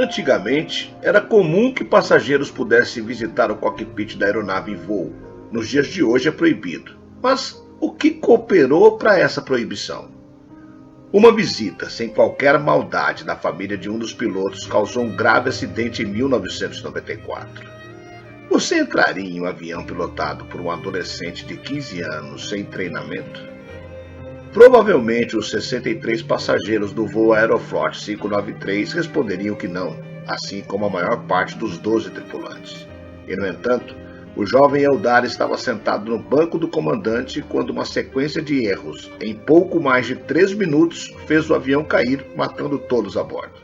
Antigamente, era comum que passageiros pudessem visitar o cockpit da aeronave em voo. Nos dias de hoje é proibido. Mas o que cooperou para essa proibição? Uma visita sem qualquer maldade da família de um dos pilotos causou um grave acidente em 1994. Você entraria em um avião pilotado por um adolescente de 15 anos sem treinamento? Provavelmente os 63 passageiros do voo Aeroflot 593 responderiam que não, assim como a maior parte dos 12 tripulantes. E, no entanto, o jovem Eldar estava sentado no banco do comandante quando uma sequência de erros, em pouco mais de 3 minutos, fez o avião cair, matando todos a bordo.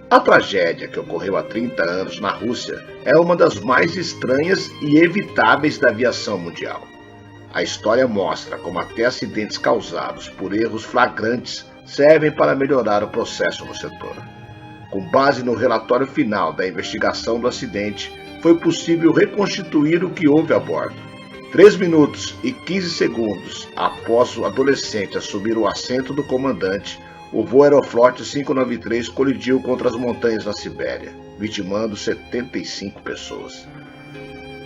A tragédia que ocorreu há 30 anos na Rússia é uma das mais estranhas e evitáveis da aviação mundial. A história mostra como até acidentes causados por erros flagrantes servem para melhorar o processo no setor. Com base no relatório final da investigação do acidente, foi possível reconstituir o que houve a bordo. 3 minutos e 15 segundos após o adolescente assumir o assento do comandante, o voo Aeroflot 593 colidiu contra as montanhas na Sibéria, vitimando 75 pessoas.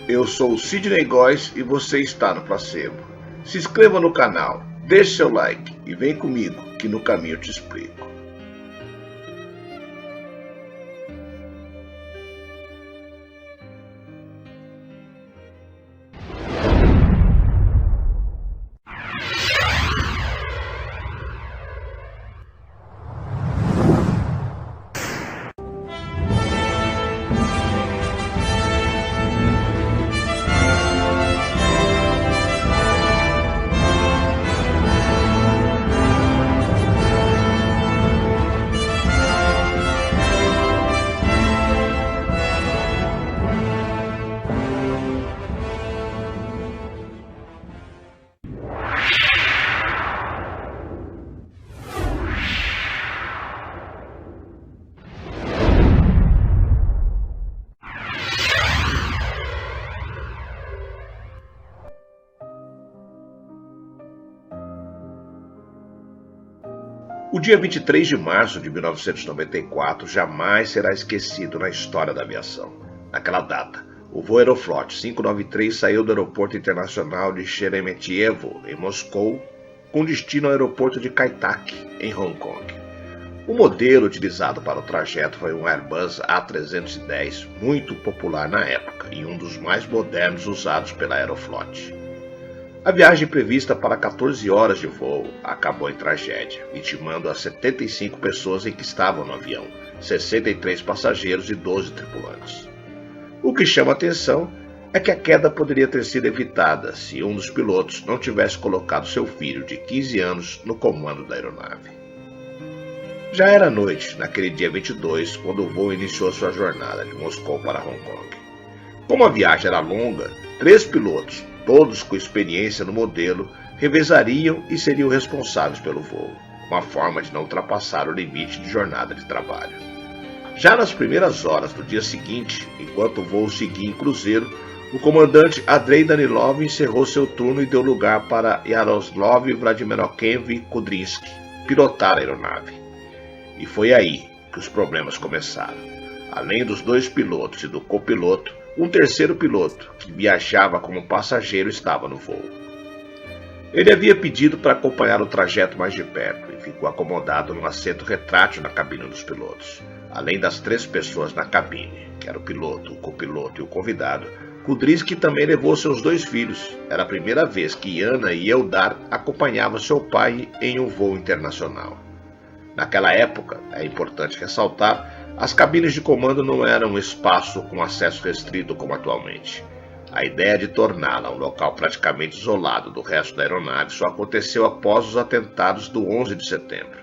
Eu sou o Sidney Góes e você está no Placebo. Se inscreva no canal, deixe seu like e vem comigo que no caminho eu te explico. O dia 23 de março de 1994 jamais será esquecido na história da aviação. Naquela data, o voo Aeroflot 593 saiu do Aeroporto Internacional de Sheremetyevo, em Moscou, com destino ao aeroporto de Kai Tak, em Hong Kong. O modelo utilizado para o trajeto foi um Airbus A310, muito popular na época e um dos mais modernos usados pela Aeroflot. A viagem prevista para 14 horas de voo acabou em tragédia, vitimando as 75 pessoas em que estavam no avião, 63 passageiros e 12 tripulantes. O que chama atenção é que a queda poderia ter sido evitada se um dos pilotos não tivesse colocado seu filho de 15 anos no comando da aeronave. Já era noite, naquele dia 22, quando o voo iniciou sua jornada de Moscou para Hong Kong. Como a viagem era longa, 3 pilotos, todos com experiência no modelo, revezariam e seriam responsáveis pelo voo, uma forma de não ultrapassar o limite de jornada de trabalho. Já nas primeiras horas do dia seguinte, enquanto o voo seguia em cruzeiro, o comandante Andrei Danilov encerrou seu turno e deu lugar para Yaroslav Vladimirovich Kudrinsky pilotar a aeronave. E foi aí que os problemas começaram. Além dos 2 pilotos e do copiloto, um terceiro piloto, que viajava como passageiro, estava no voo. Ele havia pedido para acompanhar o trajeto mais de perto e ficou acomodado num assento retrátil na cabine dos pilotos. Além das 3 pessoas na cabine, que era o piloto, o copiloto e o convidado, Kudrinsky também levou seus 2 filhos. Era a primeira vez que Yana e Eldar acompanhavam seu pai em um voo internacional. Naquela época, é importante ressaltar, as cabines de comando não eram um espaço com acesso restrito como atualmente. A ideia de torná-la um local praticamente isolado do resto da aeronave só aconteceu após os atentados do 11 de setembro.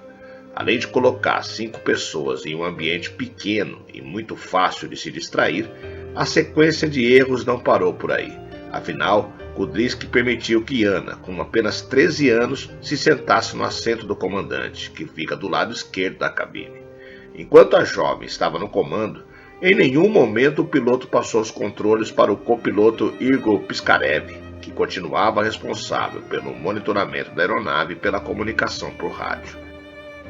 Além de colocar 5 pessoas em um ambiente pequeno e muito fácil de se distrair, a sequência de erros não parou por aí. Afinal, Kudrinsky permitiu que Yana, com apenas 13 anos, se sentasse no assento do comandante, que fica do lado esquerdo da cabine. Enquanto a jovem estava no comando, em nenhum momento o piloto passou os controles para o copiloto Igor Piskarev, que continuava responsável pelo monitoramento da aeronave e pela comunicação por rádio.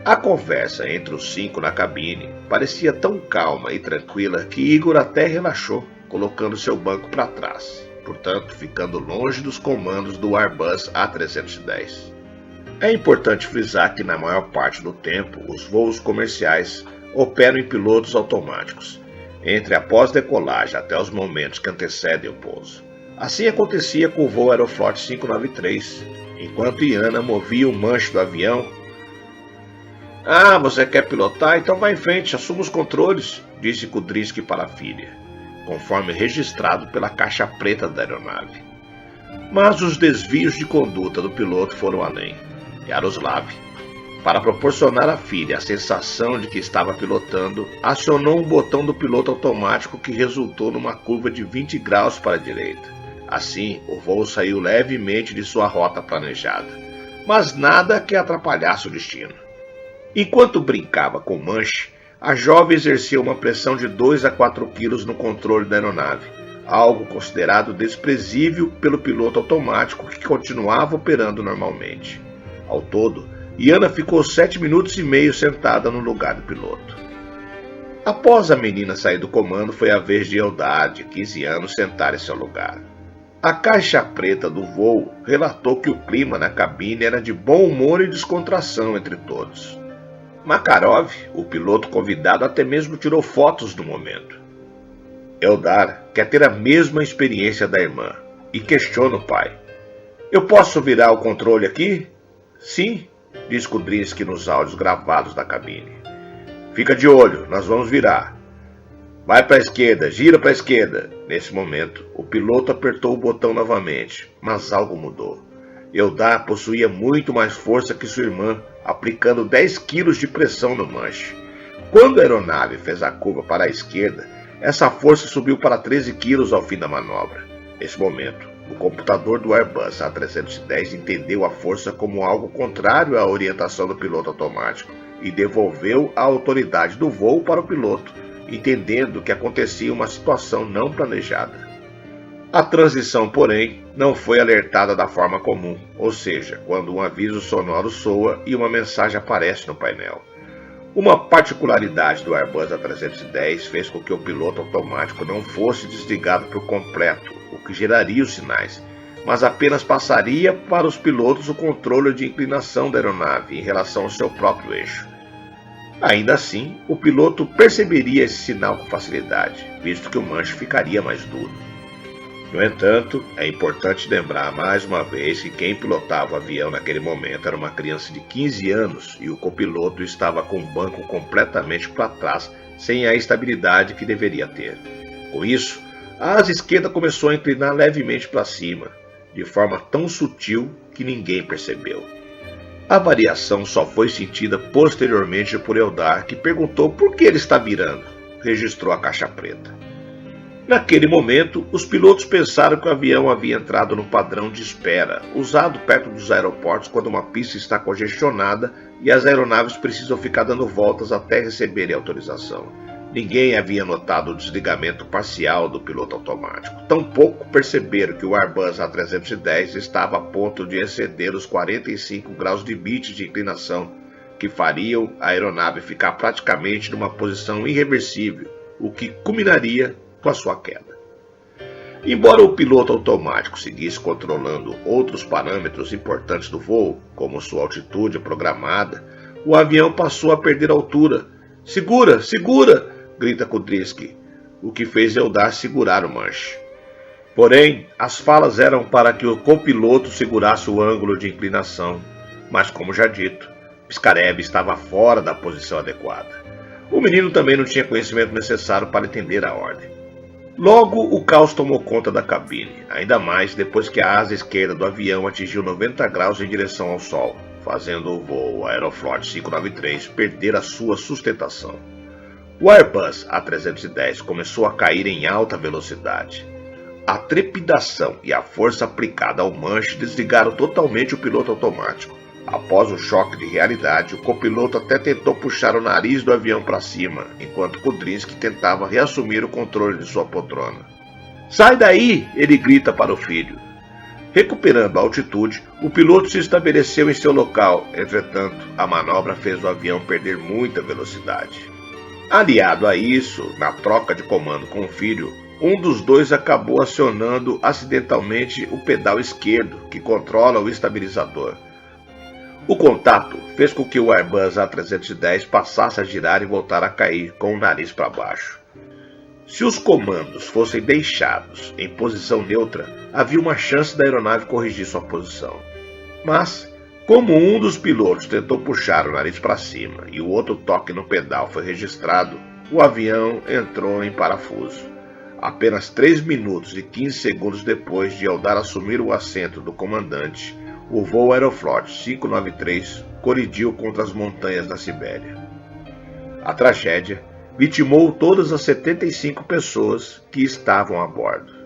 A conversa entre os 5 na cabine parecia tão calma e tranquila que Igor até relaxou, colocando seu banco para trás, portanto ficando longe dos comandos do Airbus A310. É importante frisar que na maior parte do tempo os voos comerciais operam em pilotos automáticos, entre a pós-decolagem até os momentos que antecedem o pouso. Assim acontecia com o voo Aeroflot 593, enquanto Iana movia o manche do avião. Você quer pilotar? Então vá em frente, assuma os controles, disse Kudrinski para a filha, conforme registrado pela caixa preta da aeronave. Mas os desvios de conduta do piloto foram além. Yaroslav, para proporcionar à filha a sensação de que estava pilotando, acionou um botão do piloto automático que resultou numa curva de 20 graus para a direita. Assim, o voo saiu levemente de sua rota planejada, mas nada que atrapalhasse o destino. Enquanto brincava com o manche, a jovem exercia uma pressão de 2 a 4 quilos no controle da aeronave, algo considerado desprezível pelo piloto automático que continuava operando normalmente. Ao todo, Iana ficou 7 minutos e meio sentada no lugar do piloto. Após a menina sair do comando, foi a vez de Eldar, de 15 anos, sentar em seu lugar. A caixa preta do voo relatou que o clima na cabine era de bom humor e descontração entre todos. Makarov, o piloto convidado, até mesmo tirou fotos do momento. Eldar quer ter a mesma experiência da irmã e questiona o pai. Eu posso virar o controle aqui? Sim, diz Kudrinski nos áudios gravados da cabine. Fica de olho, nós vamos virar. Vai para a esquerda, gira para a esquerda. Nesse momento, o piloto apertou o botão novamente, mas algo mudou. Eldar possuía muito mais força que sua irmã, aplicando 10 quilos de pressão no manche. Quando a aeronave fez a curva para a esquerda, essa força subiu para 13 quilos ao fim da manobra. Nesse momento, o computador do Airbus A310 entendeu a força como algo contrário à orientação do piloto automático e devolveu a autoridade do voo para o piloto, entendendo que acontecia uma situação não planejada. A transição, porém, não foi alertada da forma comum, ou seja, quando um aviso sonoro soa e uma mensagem aparece no painel. Uma particularidade do Airbus A310 fez com que o piloto automático não fosse desligado por completo, o que geraria os sinais, mas apenas passaria para os pilotos o controle de inclinação da aeronave em relação ao seu próprio eixo. Ainda assim, o piloto perceberia esse sinal com facilidade, visto que o manche ficaria mais duro. No entanto, é importante lembrar mais uma vez que quem pilotava o avião naquele momento era uma criança de 15 anos e o copiloto estava com o banco completamente para trás, sem a estabilidade que deveria ter. Com isso, a asa esquerda começou a inclinar levemente para cima, de forma tão sutil que ninguém percebeu. A variação só foi sentida posteriormente por Eldar, que perguntou por que ele está virando. Registrou a caixa preta. Naquele momento, os pilotos pensaram que o avião havia entrado no padrão de espera, usado perto dos aeroportos quando uma pista está congestionada e as aeronaves precisam ficar dando voltas até receberem autorização. Ninguém havia notado o desligamento parcial do piloto automático. Tampouco perceberam que o Airbus A310 estava a ponto de exceder os 45 graus limite de inclinação, que fariam a aeronave ficar praticamente numa posição irreversível, o que culminaria com a sua queda. Embora o piloto automático seguisse controlando outros parâmetros importantes do voo, como sua altitude programada, o avião passou a perder altura. Segura, segura! Grita Kudrinski, o que fez Eldar segurar o manche. Porém, as falas eram para que o copiloto segurasse o ângulo de inclinação, mas como já dito, Piskarev estava fora da posição adequada. O menino também não tinha conhecimento necessário para entender a ordem. Logo, o caos tomou conta da cabine, ainda mais depois que a asa esquerda do avião atingiu 90 graus em direção ao sol, fazendo o voo Aeroflot 593 perder a sua sustentação. O Airbus A310 começou a cair em alta velocidade. A trepidação e a força aplicada ao manche desligaram totalmente o piloto automático. Após o choque de realidade, o copiloto até tentou puxar o nariz do avião para cima, enquanto Kudrinski tentava reassumir o controle de sua poltrona. Sai daí! Ele grita para o filho. Recuperando a altitude, o piloto se estabeleceu em seu local, entretanto, a manobra fez o avião perder muita velocidade. Aliado a isso, na troca de comando com o filho, um dos dois acabou acionando acidentalmente o pedal esquerdo, que controla o estabilizador. O contato fez com que o Airbus A310 passasse a girar e voltar a cair com o nariz para baixo. Se os comandos fossem deixados em posição neutra, havia uma chance da aeronave corrigir sua posição. Mas, como um dos pilotos tentou puxar o nariz para cima e o outro toque no pedal foi registrado, o avião entrou em parafuso. Apenas 3 minutos e 15 segundos depois de Eldar assumir o assento do comandante, o voo Aeroflot 593 colidiu contra as montanhas da Sibéria. A tragédia vitimou todas as 75 pessoas que estavam a bordo.